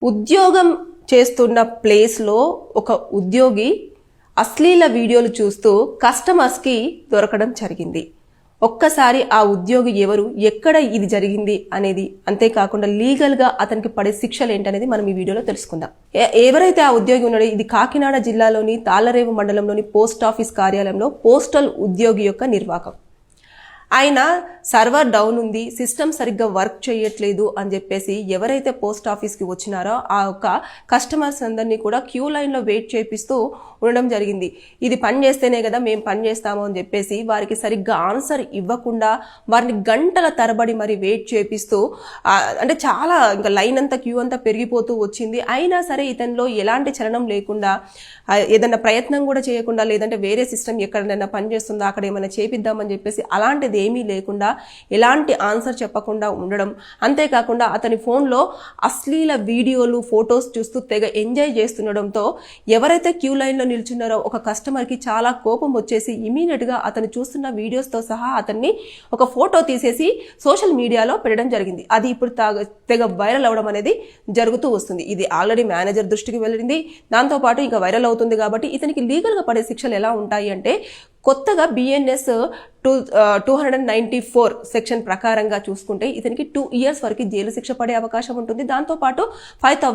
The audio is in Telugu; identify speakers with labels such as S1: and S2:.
S1: ఉద్యోగం చేస్తున్న ప్లేస్లో ఒక ఉద్యోగి అశ్లీల వీడియోలు చూస్తూ కస్టమర్స్కి దొరకడం జరిగింది. ఒక్కసారి ఆ ఉద్యోగి ఎవరు, ఎక్కడ ఇది జరిగింది అనేది, అంతేకాకుండా లీగల్గా అతనికి పడే శిక్షలు ఏంటనేది మనం ఈ వీడియోలో తెలుసుకుందాం. ఎవరైతే ఆ ఉద్యోగి ఉన్నాడో, ఇది కాకినాడ జిల్లాలోని తాళ్లరేవు మండలంలోని పోస్ట్ ఆఫీస్ కార్యాలయంలో పోస్టల్ ఉద్యోగి యొక్క నిర్వాహకం. ఆయన సర్వర్ డౌన్ ఉంది, సిస్టమ్ సరిగ్గా వర్క్ చేయట్లేదు అని చెప్పేసి ఎవరైతే పోస్ట్ ఆఫీస్కి వచ్చినారో ఆ యొక్క కస్టమర్స్ అందరినీ కూడా క్యూ లైన్లో వెయిట్ చేపిస్తూ ఉండడం జరిగింది. ఇది పని చేస్తేనే కదా మేము పని చేస్తాము అని చెప్పేసి వారికి సరిగ్గా ఆన్సర్ ఇవ్వకుండా వారిని గంటల తరబడి మరి వెయిట్ చేపిస్తూ అంటే చాలా ఇంకా లైన్ అంతా క్యూ అంతా పెరిగిపోతూ వచ్చింది. అయినా సరే ఇతనిలో ఎలాంటి చలనం లేకుండా, ఏదైనా ప్రయత్నం కూడా చేయకుండా, లేదంటే వేరే సిస్టమ్ ఎక్కడైనా పని చేస్తుందా అక్కడ ఏమైనా చేపిద్దామని చెప్పేసి అలాంటిది ఏమీ లేకుండా ఎలాంటి ఆన్సర్ చెప్పకుండా ఉండడం, అంతేకాకుండా అతని ఫోన్లో అశ్లీల వీడియోలు ఫొటోస్ చూస్తూ తెగ ఎంజాయ్ చేస్తుండడంతో ఎవరైతే క్యూ లైన్లో నిల్చున్నారో ఒక కస్టమర్కి చాలా కోపం వచ్చేసి ఇమీడియట్గా అతను చూస్తున్న వీడియోస్తో సహా అతన్ని ఒక ఫోటో తీసేసి సోషల్ మీడియాలో పెట్టడం జరిగింది. అది ఇప్పుడు తెగ వైరల్ అవ్వడం అనేది జరుగుతూ వస్తుంది. ఇది ఆల్రెడీ మేనేజర్ దృష్టికి వెళ్ళింది, దాంతోపాటు ఇంకా వైరల్ అవుతుంది. కాబట్టి ఇతనికి లీగల్గా పడే శిక్షలు ఎలా ఉంటాయి అంటే, కొత్తగా BNS 294 సెక్షన్ ప్రకారంగా చూసుకుంటే ఇతనికి 2 years వరకు జైలు శిక్ష పడే అవకాశం ఉంటుంది. దాంతోపాటు 5,000